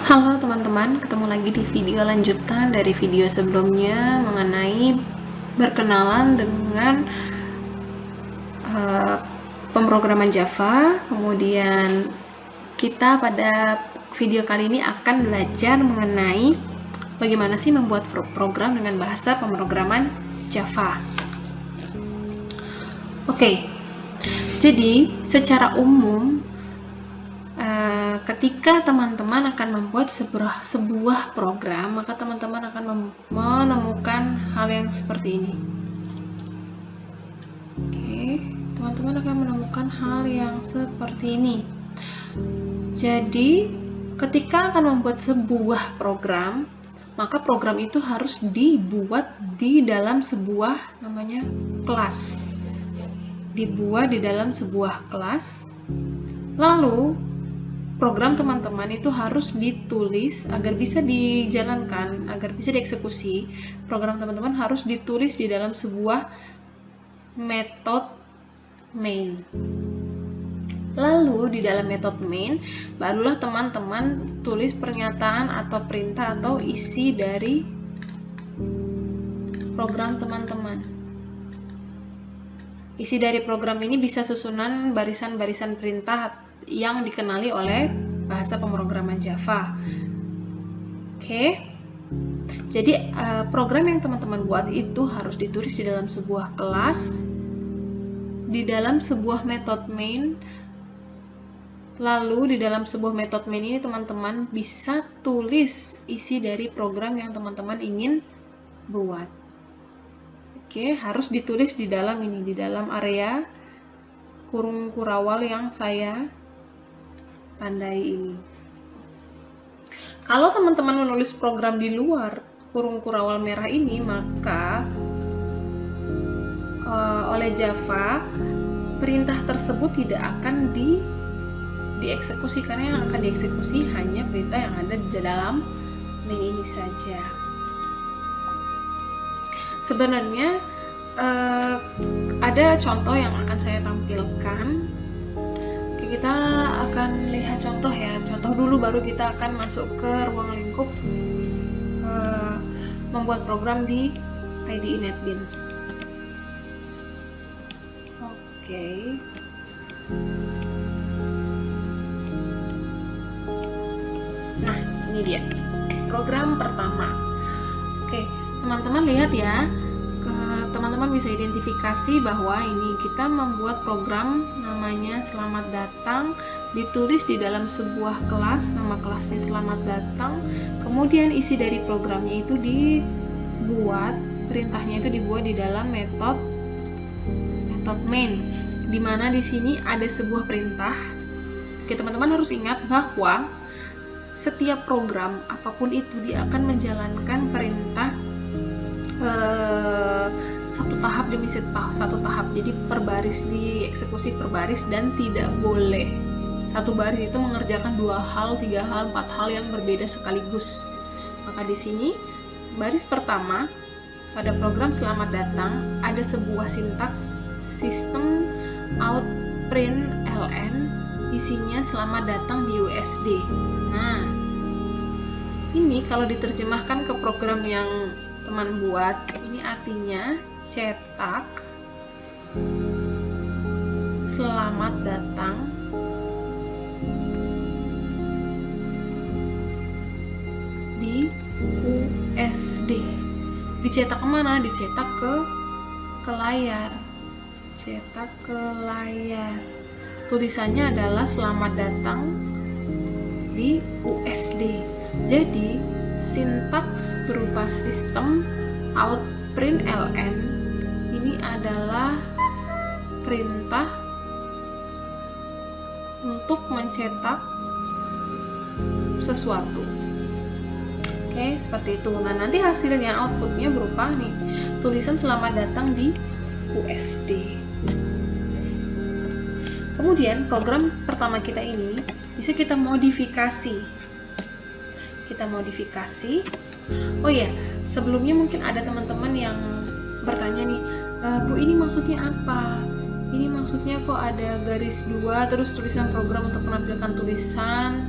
Halo teman-teman, ketemu lagi di video lanjutan dari video sebelumnya mengenai berkenalan dengan pemrograman Java. Kemudian kita pada video kali ini akan belajar mengenai bagaimana sih membuat program dengan bahasa pemrograman Java. Oke, jadi secara umum ketika teman-teman akan membuat sebuah program, maka teman-teman akan menemukan hal yang seperti ini. Oke, teman-teman akan menemukan hal yang seperti ini. Jadi, ketika akan membuat sebuah program, maka program itu harus dibuat di dalam sebuah namanya kelas. Dibuat di dalam sebuah kelas. Lalu program teman-teman itu harus ditulis agar bisa dijalankan, agar bisa dieksekusi. Program teman-teman harus ditulis di dalam sebuah metode main. Lalu di dalam metode main, barulah teman-teman tulis pernyataan atau perintah atau isi dari program teman-teman. Isi dari program ini bisa susunan barisan-barisan perintah yang dikenali oleh bahasa pemrograman Java. Oke. Jadi program yang teman-teman buat itu harus ditulis di dalam sebuah kelas, di dalam sebuah metode main. Lalu di dalam sebuah metode main ini teman-teman bisa tulis isi dari program yang teman-teman ingin buat. Oke, harus ditulis di dalam ini, di dalam area kurung kurawal yang saya tandai ini. Kalau teman-teman menulis program di luar kurung kurawal merah ini, maka oleh Java perintah tersebut tidak akan dieksekusi, karena yang akan dieksekusi hanya perintah yang ada di dalam main ini saja. Sebenarnya ada contoh yang akan saya tampilkan. Kita akan lihat contoh ya, contoh dulu baru kita akan masuk ke ruang lingkup membuat program di IDE NetBeans. Oke. Nah, ini dia program pertama. Oke, teman-teman lihat ya, teman-teman bisa identifikasi bahwa ini kita membuat program namanya selamat datang, ditulis di dalam sebuah kelas, nama kelasnya selamat datang. Kemudian isi dari programnya itu dibuat, perintahnya itu dibuat di dalam metode main, dimana di sini ada sebuah perintah. Oke, teman-teman harus ingat bahwa setiap program apapun itu dia akan menjalankan perintah satu tahap demi satu tahap, jadi per baris, dieksekusi per baris, dan tidak boleh satu baris itu mengerjakan 2 hal, 3 hal, 4 hal yang berbeda sekaligus. Maka di sini baris pertama pada program selamat datang ada sebuah sintaks sistem out print ln, isinya selamat datang di USD. Nah, ini kalau diterjemahkan ke program yang teman buat, ini artinya cetak selamat datang di USD. Dicetak kemana? Dicetak ke layar. Cetak ke layar. Tulisannya adalah selamat datang di USD. Jadi sintaks berupa sistem out print ln ini adalah perintah untuk mencetak sesuatu. Oke, seperti itu. Nah, nanti hasilnya, outputnya berupa nih, tulisan selamat datang di USD. Kemudian program pertama kita ini bisa kita modifikasi. Oh ya, sebelumnya mungkin ada teman-teman yang bertanya nih, Bu, ini maksudnya apa? Ini maksudnya kok ada garis 2 terus tulisan program untuk menampilkan tulisan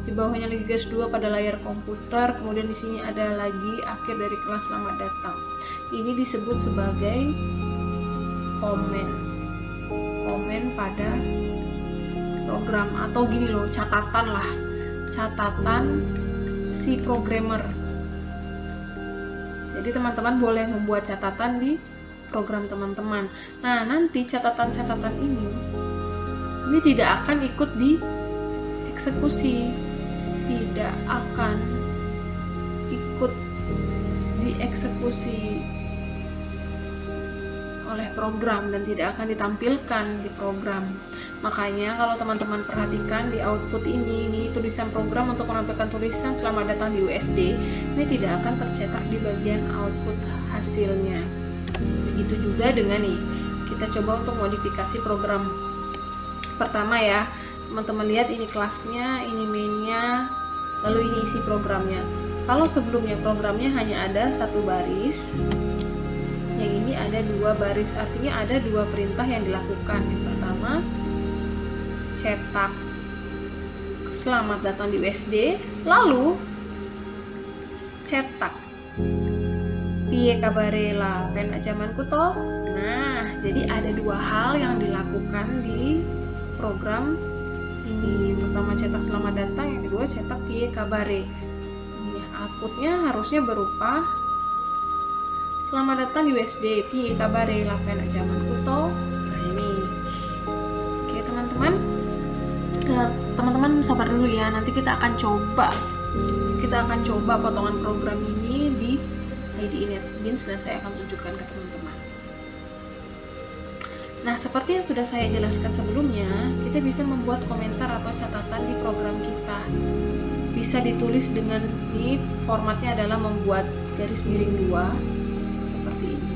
di bawahnya lagi garis 2 pada layar komputer, kemudian di sini ada lagi akhir dari kelas selamat datang. Ini disebut sebagai komen pada program, atau gini loh, catatan si programmer. Jadi teman-teman boleh membuat catatan di program teman-teman. Nah, nanti catatan-catatan ini tidak akan ikut dieksekusi, tidak akan ikut dieksekusi oleh program dan tidak akan ditampilkan di program. Makanya kalau teman-teman perhatikan di output ini tulisan program untuk menampilkan tulisan selamat datang di USD, ini tidak akan tercetak di bagian output hasilnya. Begitu juga dengan kita coba untuk modifikasi program pertama ya. Teman-teman lihat ini kelasnya, ini mainnya, lalu ini isi programnya. Kalau sebelumnya programnya hanya ada satu baris, yang ini ada dua baris, artinya ada dua perintah yang dilakukan. Yang pertama, cetak selamat datang di USD, lalu cetak piye kabare la penak jamanku toh. Nah, jadi ada dua hal yang dilakukan di program ini. Pertama cetak selamat datang, yang kedua cetak piye kabare. Outputnya harusnya berupa selamat datang di USD, piye kabare la penak jamanku toh. Nah, ini. Oke, teman-teman sabar dulu ya, nanti kita akan coba potongan program ini di IDE NetBeans dan saya akan tunjukkan ke teman-teman. Nah, seperti yang sudah saya jelaskan sebelumnya, kita bisa membuat komentar atau catatan di program kita. Bisa ditulis dengan ini, formatnya adalah membuat garis miring 2 seperti ini.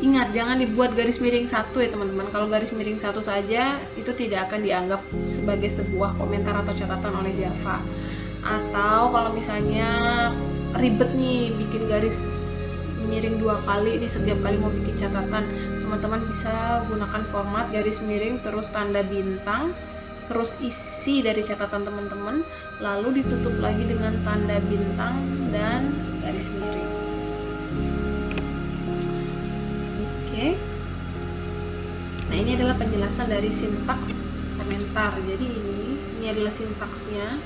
Ingat, jangan dibuat garis miring 1 ya teman-teman. Kalau garis miring 1 saja itu tidak akan dianggap sebagai sebuah komentar atau catatan oleh Java. Atau kalau misalnya ribet nih bikin garis miring 2 kali, di setiap kali mau bikin catatan, teman-teman bisa gunakan format garis miring terus tanda bintang, terus isi dari catatan teman-teman, lalu ditutup lagi dengan tanda bintang dan garis miring. Oke. Nah, ini adalah penjelasan dari sintaks komentar. Jadi ini adalah sintaksnya,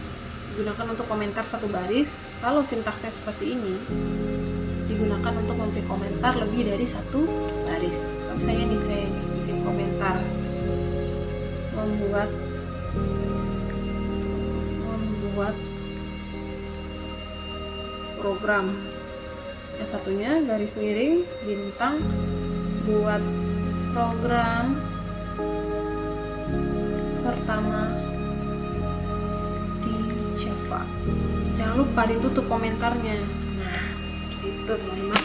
digunakan untuk komentar satu baris. Kalau sintaksnya seperti ini, digunakan untuk memberi komentar lebih dari satu baris. Misalnya nih, saya bikin komentar membuat program. Yang satunya garis miring bintang buat program pertama di Java. Jangan lupa ditutup komentarnya. Nah, seperti itu teman-teman.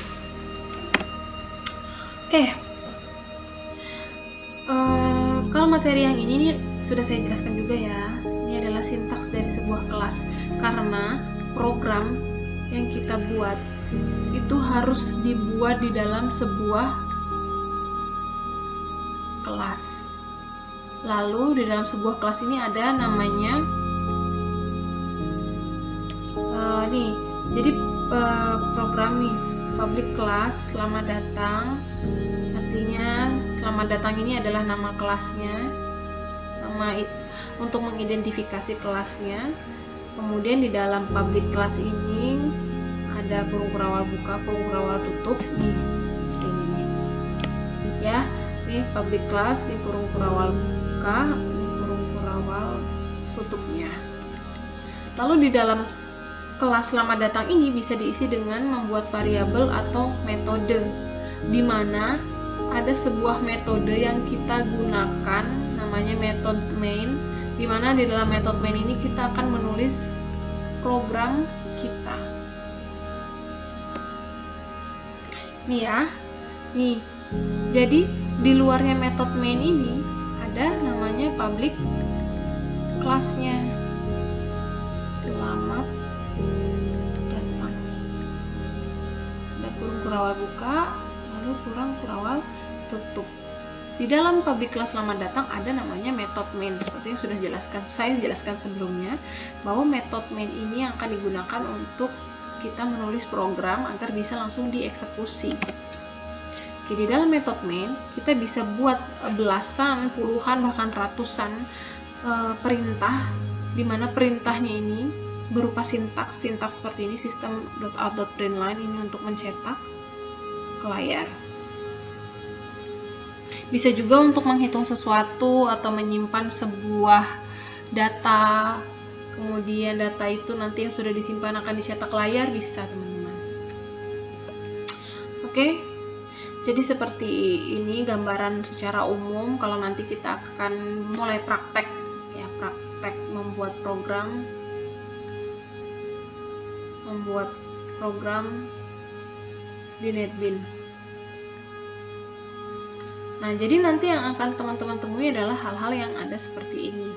Oke. Kalau materi yang ini sudah saya jelaskan juga ya. Ini adalah sintaks dari sebuah kelas. Karena program yang kita buat itu harus dibuat di dalam sebuah kelas. Lalu di dalam sebuah kelas ini ada namanya jadi program nih, public class selamat datang, artinya selamat datang ini adalah nama kelasnya, untuk mengidentifikasi kelasnya. Kemudian di dalam public class ini ada kurung kurawal buka, kurung kurawal tutup nih, ini ya, ini public class, ini kurung kurawal buka, ini kurung kurawal tutupnya. Lalu di dalam kelas selamat datang ini bisa diisi dengan membuat variabel atau metode, di mana ada sebuah metode yang kita gunakan namanya method main, di mana di dalam method main ini kita akan menulis program kita. Nih ya, nih. Jadi di luarnya method main ini ada namanya public class-nya. Selamat datang. Ada kurung kurawal buka, lalu kurung kurawal tutup. Di dalam public class selamat datang ada namanya method main, seperti yang sudah saya jelaskan sebelumnya, bahwa method main ini akan digunakan untuk kita menulis program agar bisa langsung dieksekusi. Oke, di dalam method main kita bisa buat belasan, puluhan, bahkan ratusan perintah, di mana perintahnya ini berupa sintaks seperti ini, system.out.println ini untuk mencetak ke layar. Bisa juga untuk menghitung sesuatu atau menyimpan sebuah data, kemudian data itu nanti yang sudah disimpan akan dicetak layar, bisa teman-teman. Oke, jadi seperti ini gambaran secara umum. Kalau nanti kita akan mulai praktek ya, praktek membuat program di NetBeans. Nah, jadi nanti yang akan teman-teman temui adalah hal-hal yang ada seperti ini.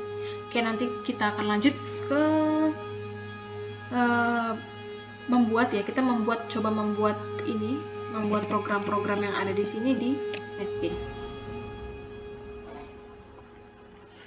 Oke, nanti kita akan lanjut ke kita coba membuat program-program yang ada di sini di NetBeans.